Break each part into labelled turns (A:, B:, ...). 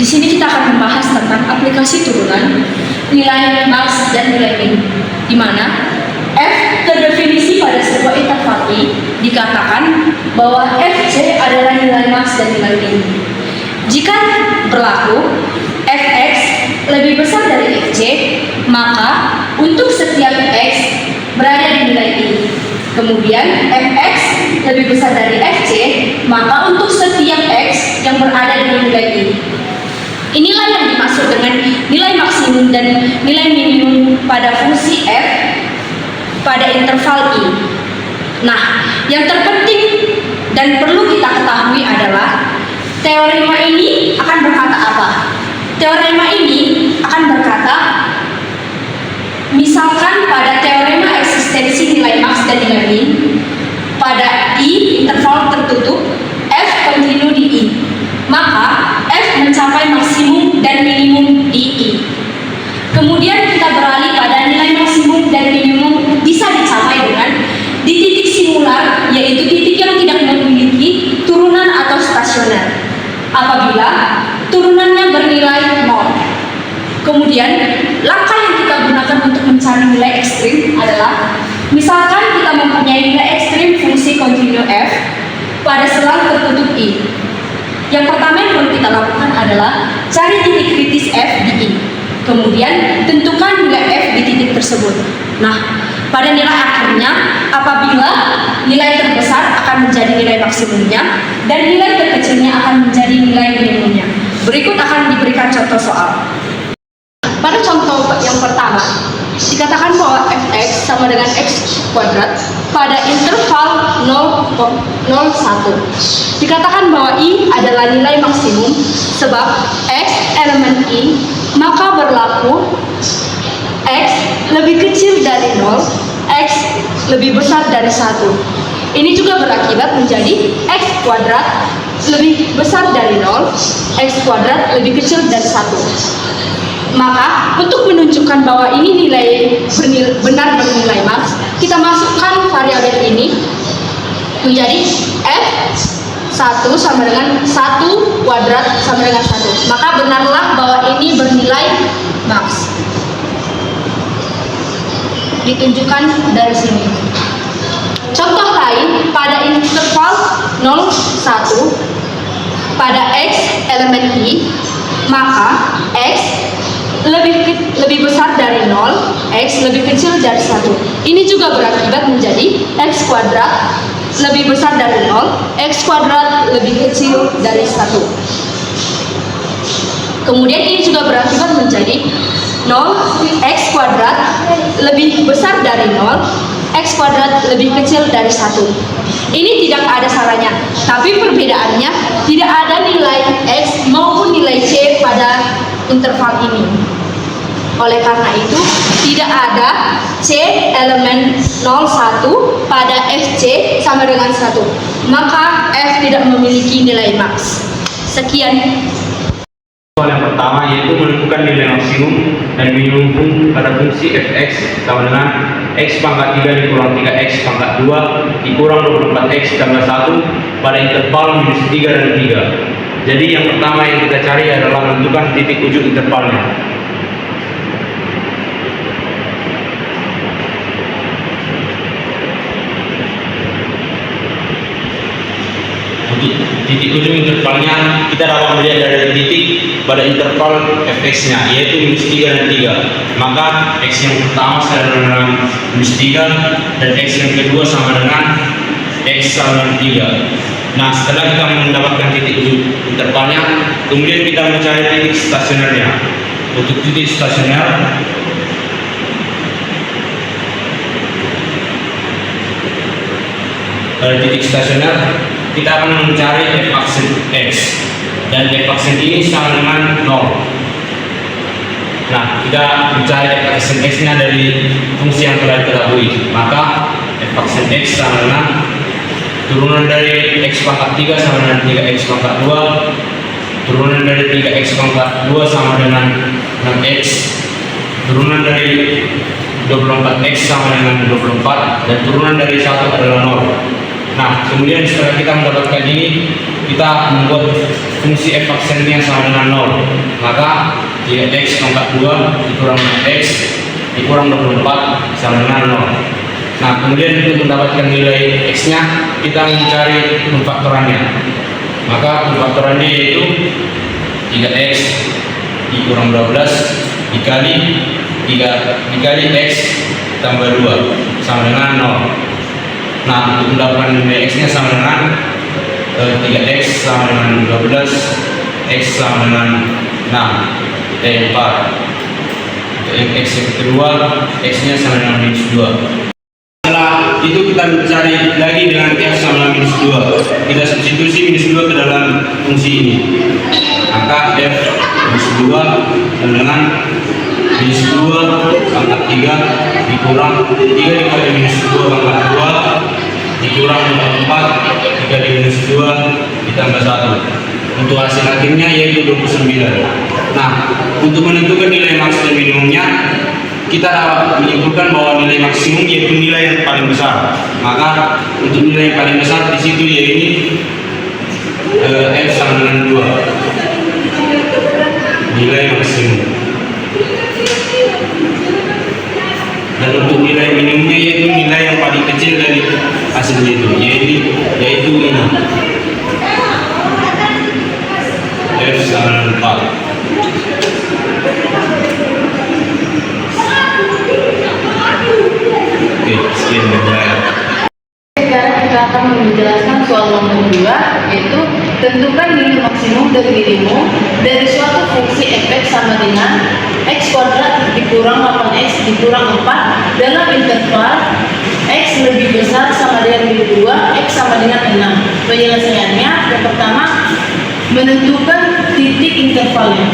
A: Di sini kita akan membahas tentang aplikasi turunan, nilai max dan nilai min, di mana f terdefinisi pada sebuah interval I dikatakan bahwa fc adalah nilai max dan nilai min. Jika berlaku fx lebih besar dari fc, maka untuk setiap x berada di nilai I. Kemudian fx lebih besar dari fc, maka untuk setiap x yang berada di nilai I. Inilah yang dimaksud dengan nilai maksimum dan nilai minimum pada fungsi f pada interval I. Nah, yang terpenting dan perlu kita ketahui adalah teorema ini akan berkata apa? Teorema ini akan berkata, misalkan pada teorema eksistensi nilai max dan nilai min pada I interval tertutup f kontinu di I, maka f mencapai maksimum dan minimum di I. Kemudian kita beralih pada nilai maksimum dan minimum bisa dicapai dengan di titik singular, yaitu titik yang tidak memiliki turunan atau stasioner apabila turunannya bernilai 0. Kemudian langkah yang kita gunakan untuk mencari nilai ekstrim adalah, misalkan kita mempunyai nilai ekstrim fungsi kontinu f pada selang tertutup I. Yang pertama yang perlu kita lakukan adalah cari titik kritis f di I. Kemudian tentukan nilai f di titik tersebut. Nah, pada nilai akhirnya, apabila nilai terbesar akan menjadi nilai maksimumnya dan nilai terkecilnya akan menjadi nilai minimumnya. Berikut akan diberikan contoh soal. Pada contoh yang pertama, dikatakan bahwa fx sama dengan x kuadrat pada interval 0,1. Dikatakan bahwa I adalah nilai maksimum sebab x elemen I, maka berlaku x lebih kecil dari 0, x lebih besar dari 1. Ini juga berakibat menjadi x kuadrat lebih besar dari 0, x kuadrat lebih kecil dari 1. Maka untuk menunjukkan bahwa ini benar bernilai max, kita masukkan variabel ini menjadi f1 sama dengan 1 kuadrat sama dengan 1. Maka benarlah bahwa ini bernilai max. Ditunjukkan dari sini. Contoh lain pada interval 0,1 pada x elemen I, maka x lebih besar dari 0, x lebih kecil dari 1. Ini juga berakibat menjadi x kuadrat lebih besar dari 0, x kuadrat lebih kecil dari 1. Kemudian ini juga berakibat menjadi 0, x kuadrat lebih besar dari 0, x kuadrat lebih kecil dari 1. Ini tidak ada salahnya, tapi perbedaannya tidak ada nilai x maupun nilai c pada interval ini. Oleh karena itu, tidak ada c elemen 01 pada fc sama dengan 1. Maka f tidak memiliki nilai max. Sekian.
B: Soal yang pertama yaitu menentukan nilai maksimum dan minimum pada fungsi fx sama dengan x pangkat 3 dikurang 3x pangkat 2 dikurang 24x tambah 1 pada interval minus 3 dan 3. Jadi yang pertama yang kita cari adalah menentukan titik ujung intervalnya. Titik ujung intervalnya kita dapat melihat dari titik pada interval fx-nya, yaitu minus 3 dan 3. Maka x yang pertama sama dengan minus 3 dan x yang kedua sama dengan x sama dengan 3. Nah, setelah kita mendapatkan titik ujung intervalnya, kemudian kita mencari titik stasionernya. Untuk titik stasioner, pada titik stasioner kita akan mencari f aksen x, dan f aksen ini sama dengan 0. Nah, kita mencari f aksen x nya dari fungsi yang telah diketahui. Maka f aksen x sama dengan turunan dari x pangkat 3 sama dengan 3x pangkat 2, turunan dari 3x pangkat 2 sama dengan 6x, turunan dari 24x sama dengan 24, dan turunan dari 1 adalah 0. Nah, kemudian setelah kita mendapatkan ini, kita membuat fungsi f aksennya sama dengan 0, maka 3x pangkat 2 dikurang 6x dikurang 24 sama dengan 0. Nah, kemudian untuk mendapatkan nilai x-nya, kita mencari pemfaktorannya. Maka pemfaktorannya yaitu 3x dikurang 12 dikali x tambah 2 sama dengan 0. Nah, untuk mendapatkan nilai x-nya sama dengan 3x sama dengan 12, x sama dengan 6, 4. Untuk yang x yang kedua, x-nya sama dengan minus 2. Setelah itu kita mencari lagi dengan f sama minus 2. Kita substitusi minus 2 ke dalam fungsi ini. Maka f minus 2 sama dengan minus 2 pangkat 3 dikurang 3 dikali minus 2 pangkat 2 dikurang 4 dikali minus 2 ditambah 1. Untuk hasil akhirnya yaitu 29. Nah, untuk menentukan nilai maks dan minimumnya, kita dapat menyimpulkan bahwa nilai maksimum yaitu nilai yang paling besar. Maka untuk nilai yang paling besar di situ yaitu f sama dengan 2, nilai maksimum. Dan untuk nilai minimumnya yaitu nilai yang paling kecil dari hasilnya itu, yaitu ini, f sama dengan 4. Oke, sekian dari saya.
C: Sekarang kita akan menjelaskan soal nomor 2, yaitu tentukan nilai maksimum dan minimum dari suatu fungsi f(x) sama dengan x kuadrat dikurang 8x dikurang 4 dalam interval x lebih besar sama dengan min 2, x sama dengan 6. Penyelesaiannya, yang pertama, menentukan titik intervalnya.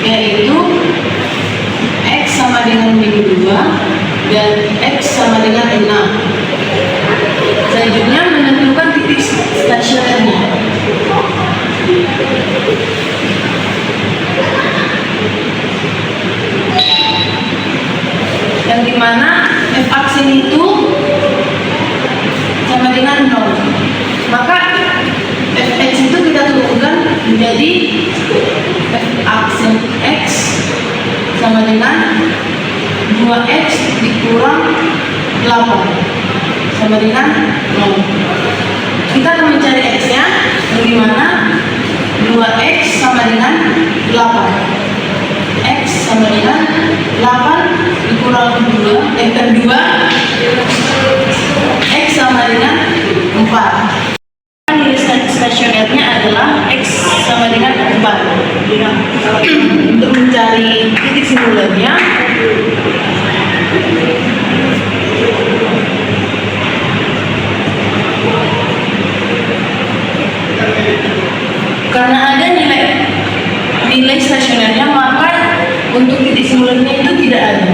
C: Yaitu x sama dengan min 2 dan x sama dengan 6. Selanjutnya menentukan titik stasionernya. Yang dimana f aksen itu sama dengan 0. Maka fx itu kita turunkan menjadi f aksen x sama dengan 2x dikurang 8 sama dengan 0. Kita akan mencari x-nya, yang dimana 2x sama dengan 8. X sama dengan 8 dikurang 2, x sama dengan 4. Nilai stasionernya adalah x sama dengan 4. Untuk mencari titik singularnya, karena ada nilai stasionernya, maka untuk titik singularnya itu tidak ada.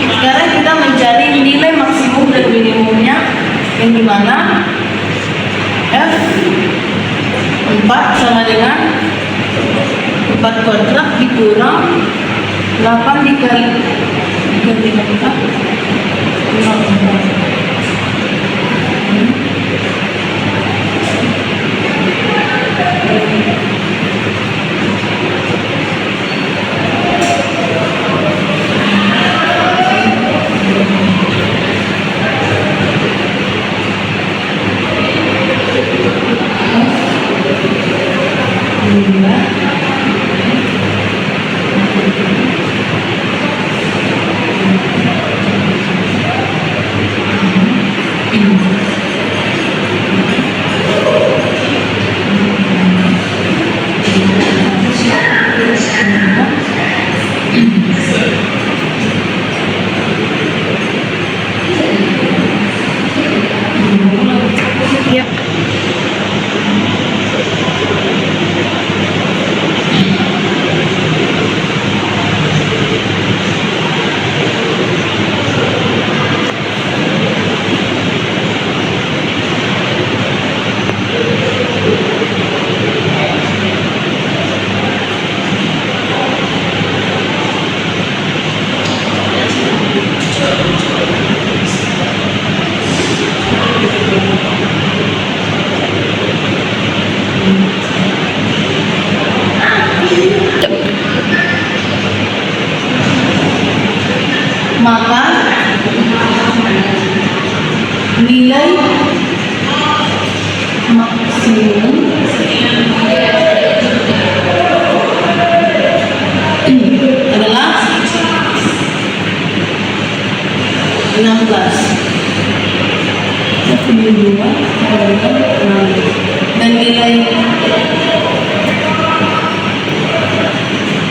C: Sekarang kita mencari nilai maksimum dan minimumnya, yang dimana f 4 sama dengan 4 kuadrat dikurang 8 dikali 4 kurang 4.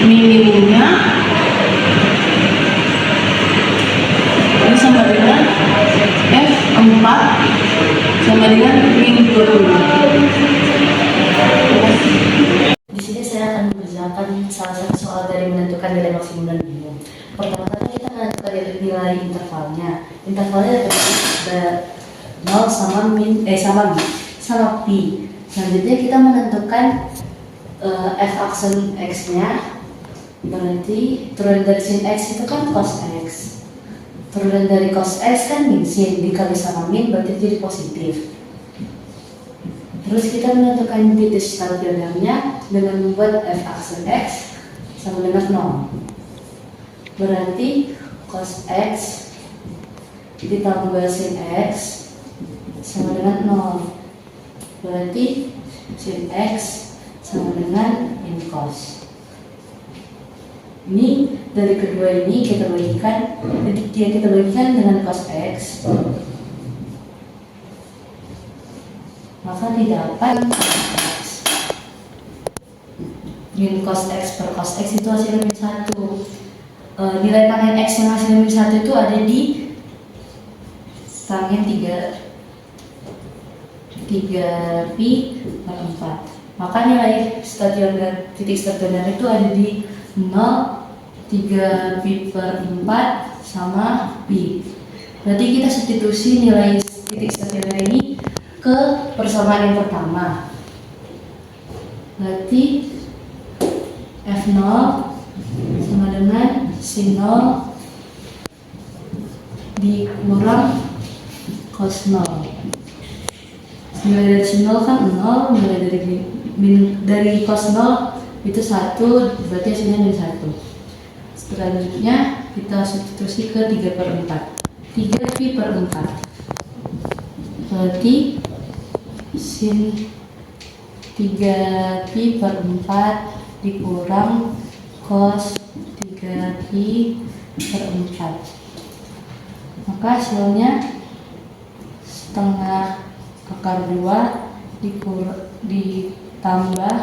C: minimumnya ini sama dengan F4 sama dengan min 20.
D: Di sini saya akan mengerjakan salah satu soal dari menentukan nilai maksimum dan minimum. Pertama-tama kita menentukan nilai intervalnya. Intervalnya ada 0 sama min sama pi. Selanjutnya kita menentukan f aksen x-nya. Berarti turunan dari sin x itu kan cos x. Turunan dari cos x kan min sin dikali sama min berarti jadi positif. Terus kita menentukan titik start diagramnya dengan membuat f aksen x sama dengan 0. Berarti cos x ditambah sin x sama dengan 0. Berarti sin x sama dengan in cos. Ini dari kedua ini kita bagikan dengan cos x, maka didapat min cos x per cos x itu hasilnya min 1. Nilai tangent x yang hasilnya min 1 itu ada di tangent 3 pi per 4. Maka nilai titik stasioner itu ada di 0, 3 pi per 4 sama pi. Berarti kita substitusi nilai titik stasioner ini ke persamaan yang pertama. Berarti F0 sama dengan sin 0 dikurang cos 0. Nilai dari sin 0 kan 0, nilai dari cos 0 itu 1, berarti hasilnya min 1. Selanjutnya kita substitusi ke 3 per 4. 3 pi per 4. Berarti sin 3 pi per 4 dikurang cos 3 pi per 4. Maka hasilnya setengah akar 2 ditambah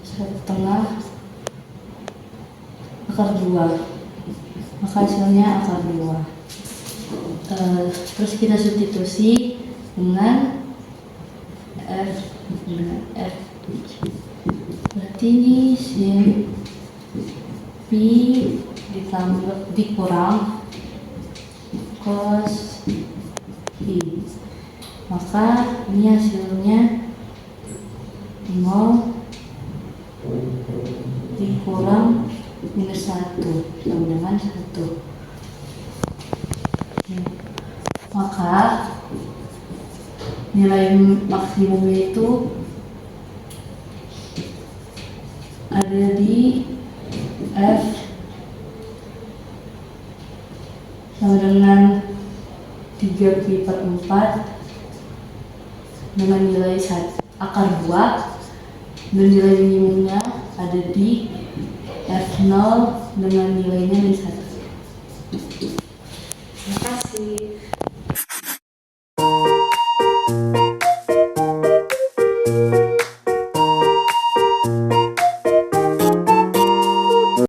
D: setengah akar 2. Maka hasilnya akar 2. Terus kita substitusi dengan F. Berarti ini sin pi dikurang cos pi. Maka ini hasilnya 0 dikurang minus 1 sama dengan 1. Maka nilai maksimumnya itu ada di F sama dengan 3 pi per 4 dengan nilai akar 2, dan nilai minimumnya ada di F0 dengan nilainya min 1.
A: Terima kasih.